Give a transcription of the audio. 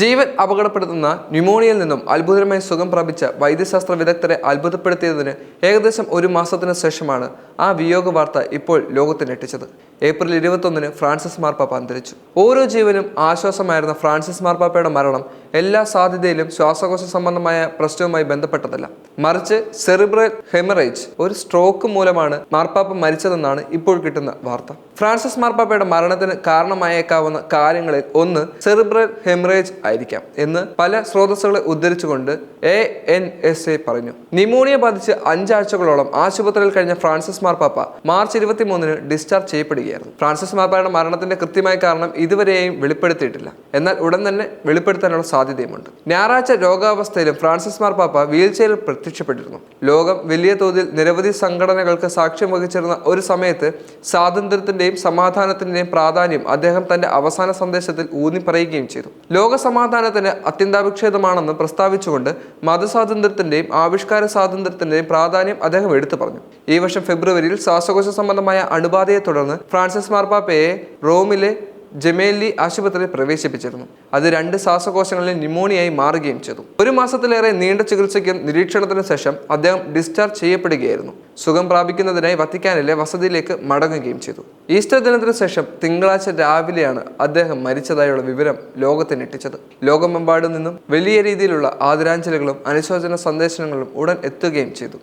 ജീവൻ അപകടപ്പെടുത്തുന്ന ന്യൂമോണിയയിൽ നിന്നും അത്ഭുതകരമായി സുഖം പ്രാപിച്ച വൈദ്യശാസ്ത്ര വിദഗ്ധരെ അത്ഭുതപ്പെടുത്തിയതിന് ഏകദേശം ഒരു മാസത്തിന് ശേഷമാണ് ആ വിയോഗ വാർത്ത ഇപ്പോൾ ലോകത്തെ ഞെട്ടിച്ചത്. ഏപ്രിൽ 21 ഫ്രാൻസിസ് മാർപ്പാപ്പ അന്തരിച്ചു. ഓരോ ജീവനും ആശ്വാസമായിരുന്ന ഫ്രാൻസിസ് മാർപ്പാപ്പയുടെ മരണം എല്ലാ സാധ്യതയിലും ശ്വാസകോശ സംബന്ധമായ പ്രശ്നവുമായി ബന്ധപ്പെട്ടതല്ല, മറിച്ച് സെറിബ്രൽ ഹെമറേജ്, ഒരു സ്ട്രോക്ക് മൂലമാണ് മാർപ്പാപ്പ മരിച്ചതെന്നാണ് ഇപ്പോൾ കിട്ടുന്ന വാർത്ത. ഫ്രാൻസിസ് മാർപ്പാപ്പയുടെ മരണത്തിന് കാരണമായേക്കാവുന്ന കാര്യങ്ങളിൽ ഒന്ന് സെറിബ്രൽ ഹെമറേജ് ആയിരിക്കാം എന്ന് പല സ്രോതസ്സുകളെ ഉദ്ധരിച്ചുകൊണ്ട് ANSA പറഞ്ഞു. ന്യൂമോണിയ ബാധിച്ച് 5 ആഴ്ചകളോളം ആശുപത്രിയിൽ കഴിഞ്ഞ ഫ്രാൻസിസ് മാർപ്പാപ്പ മാർച്ച് 23 ഡിസ്ചാർജ് ചെയ്യപ്പെടുകയായിരുന്നു. ഫ്രാൻസിസ് മാർപ്പാപ്പയുടെ മരണത്തിന്റെ കൃത്യമായ കാരണം ഇതുവരെയും വെളിപ്പെടുത്തിയിട്ടില്ല, എന്നാൽ ഉടൻ തന്നെ വെളിപ്പെടുത്താനുള്ള സാധ്യതയുമുണ്ട്. ഞായറാഴ്ച രോഗാവസ്ഥയിലും ഫ്രാൻസിസ് മാർപ്പാപ്പ വീൽചെയറിൽ പ്രത്യക്ഷപ്പെട്ടിരുന്നു. ലോകം വലിയ തോതിൽ നിരവധി സംഘടനകൾക്ക് സാക്ഷ്യം വഹിച്ചിരുന്ന ഒരു സമയത്ത് സ്വാതന്ത്ര്യത്തിന്റെയും സമാധാനത്തിന്റെയും പ്രാധാന്യം അദ്ദേഹം തന്റെ അവസാന സന്ദേശത്തിൽ ഊന്നി പറയുകയും ചെയ്തു. ലോക സമാധാനത്തിന് അത്യന്താപേക്ഷിതമാണെന്ന് പ്രസ്താവിച്ചുകൊണ്ട് മതസ്വാതന്ത്ര്യത്തിന്റെയും ആവിഷ്കാര സ്വാതന്ത്ര്യത്തിന്റെയും പ്രാധാന്യം അദ്ദേഹം എടുത്തു പറഞ്ഞു. ഈ വർഷം ഫെബ്രുവരിയിൽ ശ്വാസകോശ സംബന്ധമായ അണുബാധയെ തുടർന്ന് ഫ്രാൻസിസ് മാർപ്പാപ്പയെ റോമിലെ ജെമേലി ആശുപത്രിയിൽ പ്രവേശിപ്പിച്ചിരുന്നു. അത് 2 ശ്വാസകോശങ്ങളിൽ ന്യൂമോണിയായി മാറുകയും ചെയ്തു. ഒരു മാസത്തിലേറെ നീണ്ട ചികിത്സയ്ക്കും നിരീക്ഷണത്തിനും ശേഷം അദ്ദേഹം ഡിസ്ചാർജ് ചെയ്യപ്പെടുകയായിരുന്നു. സുഖം പ്രാപിക്കുന്നതിനായി വത്തിക്കാനിലെ വസതിയിലേക്ക് മടങ്ങുകയും ചെയ്തു. ഈസ്റ്റർ ദിനത്തിന് ശേഷം തിങ്കളാഴ്ച രാവിലെയാണ് അദ്ദേഹം മരിച്ചതായുള്ള വിവരം ലോകത്തെ ഞെട്ടിച്ചത്. ലോകമെമ്പാടും നിന്നും വലിയ രീതിയിലുള്ള ആദരാഞ്ജലികളും അനുശോചന സന്ദേശങ്ങളും ഉടൻ എത്തുകയും ചെയ്തു.